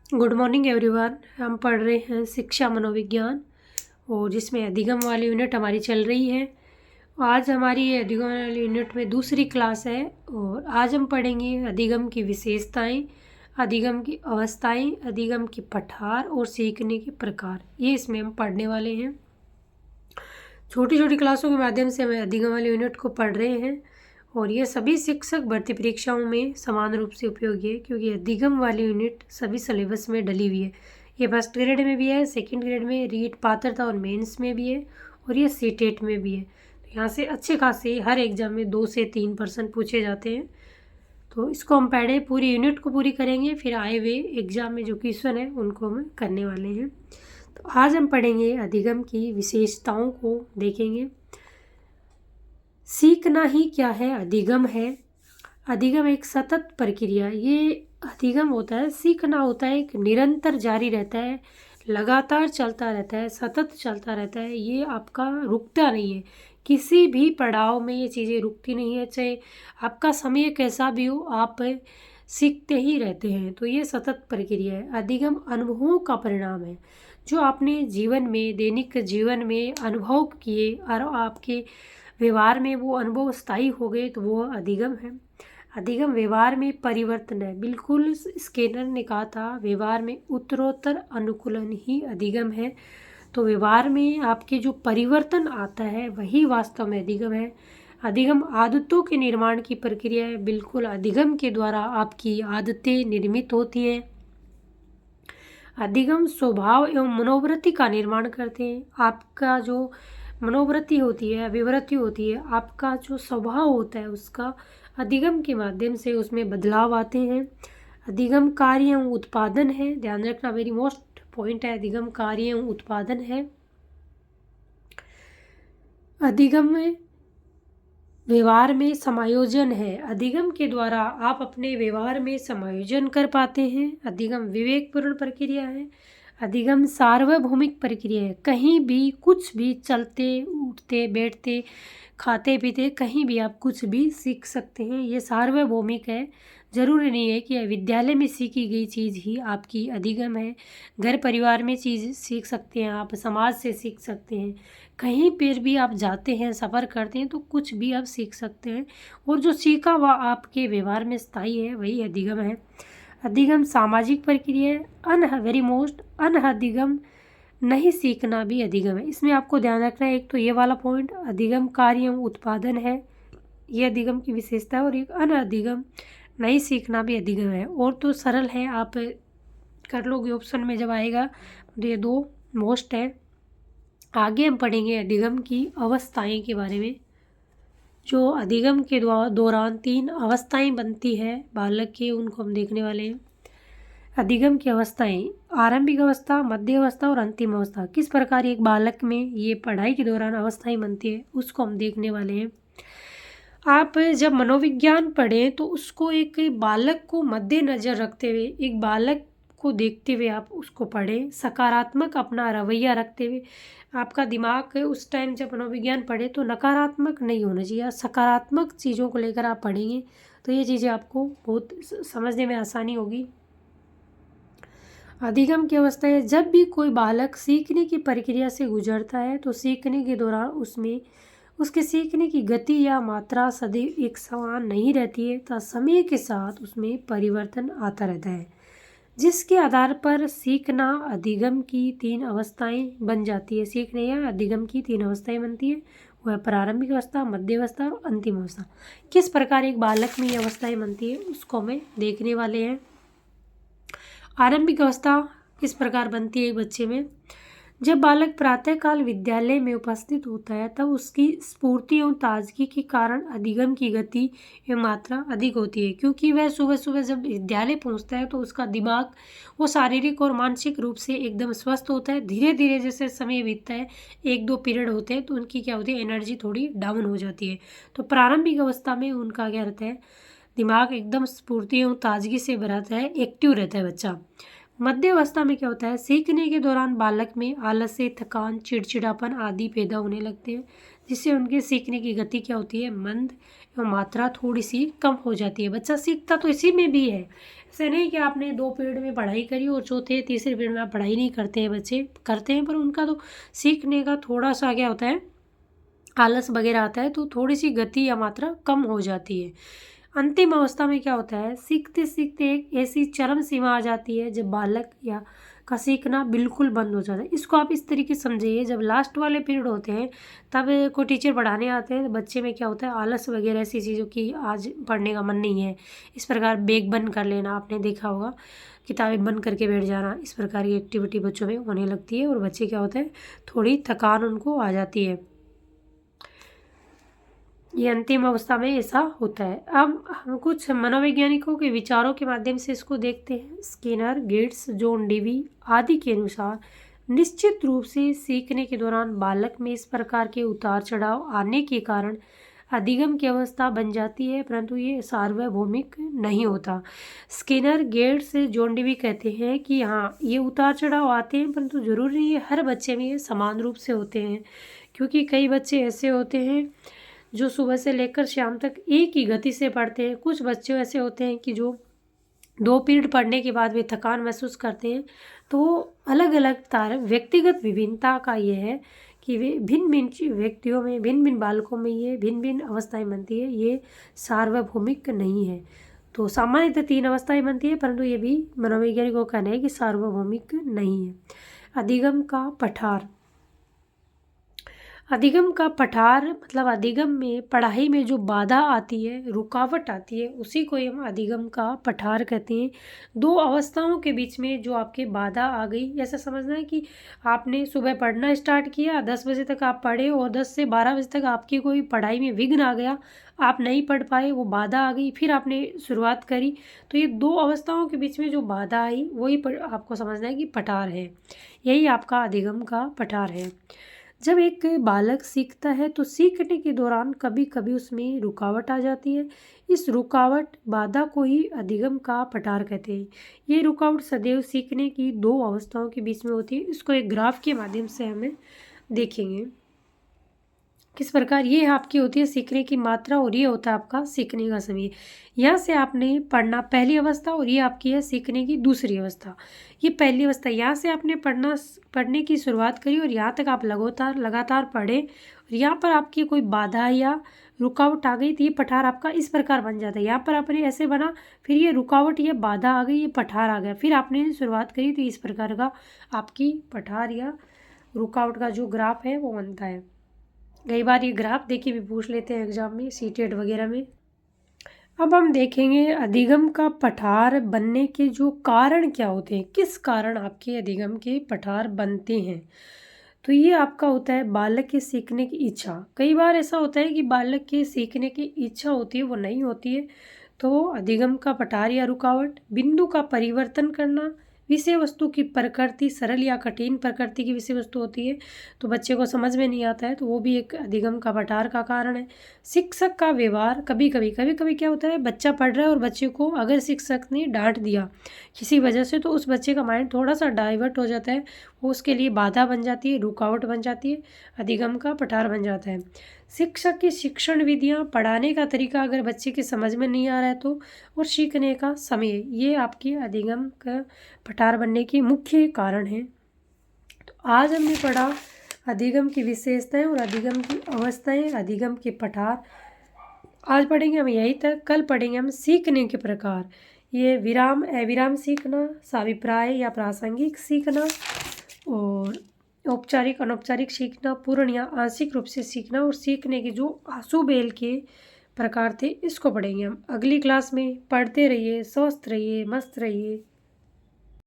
Good morning everyone. हम पढ़ रहे हैं शिक्षा मनोविज्ञान और जिसमें अधिगम वाली यूनिट हमारी चल रही है। आज हमारी ये अधिगम वाली यूनिट में दूसरी क्लास है और आज हम पढ़ेंगे अधिगम की विशेषताएं, अधिगम की अवस्थाएं, अधिगम की पठार और सीखने के प्रकार। ये इसमें हम पढ़ने वाले हैं। छोटी छोटी क्लासों के माध्यम से हम अधिगम वाली यूनिट को पढ़ रहे हैं और ये सभी शिक्षक भर्ती परीक्षाओं में समान रूप से उपयोगी है क्योंकि अधिगम वाली यूनिट सभी सिलेबस में डली हुई है। ये फर्स्ट ग्रेड में भी है, सेकंड ग्रेड में, रीट पात्रता और मेंस में भी है और ये सीटेट में भी है। तो यहाँ से अच्छे खासे हर एग्जाम में 2 से 3% पूछे जाते हैं। तो इसको हम पढ़े पूरी यूनिट को पूरी करेंगे, फिर आए हुए एग्जाम में जो क्वेश्चन है उनको हम करने वाले हैं। तो आज हम पढ़ेंगे अधिगम की विशेषताओं को देखेंगे। सीखना ही क्या है? अधिगम है। अधिगम एक सतत प्रक्रिया, ये अधिगम होता है, सीखना होता है एक निरंतर जारी रहता है, लगातार चलता रहता है, सतत चलता रहता है। ये आपका रुकता नहीं है, किसी भी पड़ाव में ये चीज़ें रुकती नहीं है। चाहे आपका समय कैसा भी हो, आप सीखते ही रहते हैं। तो ये सतत प्रक्रिया है। अधिगम अनुभवों का परिणाम है, जो आपने जीवन में, दैनिक जीवन में अनुभव किए और आपके व्यवहार में वो अनुभव स्थायी हो गए, तो वो अधिगम है। अधिगम व्यवहार में परिवर्तन है। बिल्कुल स्किनर ने कहा था, व्यवहार में उत्तरोत्तर अनुकूलन ही अधिगम है। तो व्यवहार में आपके जो परिवर्तन आता है वही वास्तव में अधिगम है। अधिगम आदतों के निर्माण की प्रक्रिया है। बिल्कुल अधिगम के द्वारा आपकी आदतें निर्मित होती हैं। अधिगम स्वभाव एवं मनोवृत्ति का निर्माण करते हैं। आपका जो मनोवृत्ति होती है, विवृत्ति होती है, आपका जो स्वभाव होता है उसका अधिगम के माध्यम से उसमें बदलाव आते हैं। अधिगम कार्य एवं उत्पादन है। ध्यान रखना, वेरी मोस्ट पॉइंट है, अधिगम कार्य एवं उत्पादन है। अधिगम में व्यवहार में समायोजन है। अधिगम के द्वारा आप अपने व्यवहार में समायोजन कर पाते हैं। अधिगम विवेकपूर्ण प्रक्रिया है। अधिगम सार्वभौमिक प्रक्रिया है। कहीं भी कुछ भी, चलते उठते बैठते खाते पीते कहीं भी आप कुछ भी सीख सकते हैं। ये सार्वभौमिक है। ज़रूरी नहीं है कि विद्यालय में सीखी गई चीज़ ही आपकी अधिगम है। घर परिवार में चीज़ सीख सकते हैं आप, समाज से सीख सकते हैं, कहीं पर भी आप जाते हैं, सफ़र करते हैं तो कुछ भी आप सीख सकते हैं और जो सीखा वह आपके व्यवहार में स्थायी है, वही अधिगम है। अधिगम सामाजिक प्रक्रिया है। वेरी मोस्ट अनअधिगम नहीं सीखना भी अधिगम है। इसमें आपको ध्यान रखना है, एक तो ये वाला पॉइंट, अधिगम कार्य एवं उत्पादन है, ये अधिगम की विशेषता है, और एक अनअधिगम नहीं सीखना भी अधिगम है। और तो सरल है, आप कर लोगे ऑप्शन में जब आएगा, तो ये 2 मोस्ट है। आगे हम पढ़ेंगे अधिगम की अवस्थाएं के बारे में। जो अधिगम के दौरान 3 अवस्थाएं बनती है बालक के, उनको हम देखने वाले हैं। अधिगम की अवस्थाएं, आरंभिक अवस्था, मध्य अवस्था और अंतिम अवस्था। किस प्रकार एक बालक में ये पढ़ाई के दौरान अवस्थाएं बनती है उसको हम देखने वाले हैं। आप जब मनोविज्ञान पढ़ें तो उसको एक बालक को मद्देनज़र रखते हुए, एक बालक को देखते हुए आप उसको पढ़ें। सकारात्मक अपना रवैया रखते हुए। आपका दिमाग उस टाइम जब मनोविज्ञान पढ़े तो नकारात्मक नहीं होना चाहिए, सकारात्मक चीज़ों को लेकर आप पढ़ेंगे तो ये चीज़ें आपको बहुत समझने में आसानी होगी। अधिगम की अवस्था है, जब भी कोई बालक सीखने की प्रक्रिया से गुजरता है तो सीखने के दौरान उसमें उसके सीखने की गति या मात्रा सदैव एक समान नहीं रहती है, तथा समय के साथ उसमें परिवर्तन आता रहता है, जिसके आधार पर सीखना अधिगम की 3 अवस्थाएं बन जाती है। सीखने या अधिगम की 3 अवस्थाएं बनती है, वह प्रारंभिक अवस्था, मध्य अवस्था और अंतिम अवस्था। किस प्रकार एक बालक में ये अवस्थाएं बनती है उसको हमें देखने वाले हैं। आरंभिक अवस्था किस प्रकार बनती है एक बच्चे में? जब बालक प्रातःकाल विद्यालय में उपस्थित होता है तब उसकी स्फूर्ति एवं ताजगी के कारण अधिगम की गति एवं मात्रा अधिक होती है, क्योंकि वह सुबह सुबह जब विद्यालय पहुंचता है तो उसका दिमाग वो शारीरिक और मानसिक रूप से एकदम स्वस्थ होता है। धीरे धीरे जैसे समय बीतता है, 1-2 पीरियड होते हैं तो उनकी क्या होती है, एनर्जी थोड़ी डाउन हो जाती है। तो प्रारंभिक अवस्था में उनका क्या रहता है, दिमाग एकदम स्फूर्ति एवं ताजगी से भरा रहता है, एक्टिव रहता है बच्चा। मध्य अवस्था में क्या होता है, सीखने के दौरान बालक में आलस्य, थकान, चिड़चिड़ापन आदि पैदा होने लगते हैं, जिससे उनके सीखने की गति क्या होती है, मंद एवं मात्रा थोड़ी सी कम हो जाती है। बच्चा सीखता तो इसी में भी है, ऐसे नहीं कि आपने 2 पीरियड में पढ़ाई करी और चौथे तीसरे पीरियड में आप पढ़ाई नहीं करते हैं, बच्चे करते हैं, पर उनका तो सीखने का थोड़ा सा क्या होता है, आलस वगैरह आता है, तो थोड़ी सी गति या मात्रा कम हो जाती है। अंतिम अवस्था में क्या होता है, सीखते सीखते एक ऐसी चरम सीमा आ जाती है जब बालक या का सीखना बिल्कुल बंद हो जाता है। इसको आप इस तरीके से समझिए, जब लास्ट वाले पीरियड होते हैं तब कोई टीचर पढ़ाने आते हैं, तो बच्चे में क्या होता है, आलस वगैरह ऐसी चीज़ों की, आज पढ़ने का मन नहीं है, इस प्रकार बैग बंद कर लेना, आपने देखा होगा, किताबें बंद करके बैठ जाना, इस प्रकार की एक्टिविटी बच्चों में होने लगती है और बच्चे क्या होता है, थोड़ी थकान उनको आ जाती है। ये अंतिम अवस्था में ऐसा होता है। अब हम कुछ मनोवैज्ञानिकों के विचारों के माध्यम से इसको देखते हैं। स्किनर, गेट्स, जॉन डेवी आदि के अनुसार निश्चित रूप से सीखने के दौरान बालक में इस प्रकार के उतार चढ़ाव आने के कारण अधिगम की अवस्था बन जाती है, परंतु ये सार्वभौमिक नहीं होता। स्किनर, गेट्स, जॉन डेवी कहते हैं कि हाँ, ये उतार चढ़ाव आते हैं, परंतु जरूरी नहीं है हर बच्चे में ये समान रूप से होते हैं, क्योंकि कई बच्चे ऐसे होते हैं जो सुबह से लेकर शाम तक एक ही गति से पढ़ते हैं। कुछ बच्चे ऐसे होते हैं कि जो 2 पीरियड पढ़ने के बाद वे थकान महसूस करते हैं। तो अलग अलग व्यक्तिगत विभिन्नता का ये है कि वे भिन्न भिन्न व्यक्तियों में, भिन्न भिन्न बालकों में ये भिन्न भिन्न अवस्थाएं बनती है, ये सार्वभौमिक नहीं है। तो सामान्यतः 3 अवस्थाएं बनती है, परंतु ये भी मनोवैज्ञानिकों का कहना है कि सार्वभौमिक नहीं है। अधिगम का पठार। अधिगम का पठार मतलब अधिगम में, पढ़ाई में जो बाधा आती है, रुकावट आती है, उसी को हम अधिगम का पठार कहते हैं। 2 अवस्थाओं के बीच में जो आपके बाधा आ गई, ऐसा समझना है कि आपने सुबह पढ़ना स्टार्ट किया, 10 बजे तक आप पढ़े और 10 से 12 बजे तक आपकी कोई पढ़ाई में विघ्न आ गया, आप नहीं पढ़ पाए, वो बाधा आ गई, फिर आपने शुरुआत करी, तो ये 2 अवस्थाओं के बीच में जो बाधा आई वही आपको समझना है कि पठार है। यही आपका अधिगम का पठार है। जब एक बालक सीखता है तो सीखने के दौरान कभी कभी उसमें रुकावट आ जाती है। इस रुकावट, बाधा को ही अधिगम का पठार कहते हैं। ये रुकावट सदैव सीखने की 2 अवस्थाओं के बीच में होती है। इसको एक ग्राफ के माध्यम से हमें देखेंगे किस प्रकार ये आपकी होती है सीखने की मात्रा, और ये होता है आपका सीखने का समय। यहाँ से आपने पढ़ना पहली अवस्था, और ये आपकी है सीखने की दूसरी अवस्था। ये पहली अवस्था, यहाँ से आपने पढ़ने की शुरुआत करी और यहाँ तक आप लगातार पढ़े, और यहाँ पर आपकी कोई बाधा या रुकावट आ गई तो ये पठार आपका इस प्रकार बन जाता है। यहाँ पर आपने ऐसे बना, फिर ये रुकावट, ये बाधा आ गई, ये पठार आ गया, फिर आपने शुरुआत करी, तो इस प्रकार का आपकी पठार या रुकावट का जो ग्राफ है वो बनता है। कई बार ये ग्राफ देखिए भी पूछ लेते हैं एग्जाम में, सीटेट वगैरह में। अब हम देखेंगे अधिगम का पठार बनने के जो कारण क्या होते हैं, किस कारण आपके अधिगम के पठार बनते हैं। तो ये आपका होता है बालक के सीखने की इच्छा। कई बार ऐसा होता है कि बालक के सीखने की इच्छा होती है, वो नहीं होती है, तो अधिगम का पठार या रुकावट। बिंदु का परिवर्तन करना, विषय वस्तु की प्रकृति सरल या कठिन प्रकृति की विषय वस्तु होती है तो बच्चे को समझ में नहीं आता है, तो वो भी एक अधिगम का पठार का कारण है। शिक्षक का व्यवहार, कभी कभी क्या होता है, बच्चा पढ़ रहा है और बच्चे को अगर शिक्षक ने डांट दिया किसी वजह से, तो उस बच्चे का माइंड थोड़ा सा डाइवर्ट हो जाता है, वो उसके लिए बाधा बन जाती है, रुकावट बन जाती है, अधिगम का पठार बन जाता है। शिक्षक की शिक्षण विधियाँ, पढ़ाने का तरीका अगर बच्चे की समझ में नहीं आ रहा है तो, और सीखने का समय, ये आपकी अधिगम का पठार बनने के मुख्य कारण है। तो आज हमने पढ़ा अधिगम की विशेषताएं और अधिगम की अवस्थाएं, अधिगम के पठार। आज पढ़ेंगे हम यही तक। कल पढ़ेंगे हम सीखने के प्रकार, ये विराम, अविराम सीखना, साभिप्राय या प्रासंगिक सीखना, और औपचारिक अनौपचारिक सीखना, पूर्ण या आंशिक रूप से सीखना, और सीखने के जो आंसू बेल के प्रकार थे इसको पढ़ेंगे हम अगली क्लास में। पढ़ते रहिए, स्वस्थ रहिए, मस्त रहिए।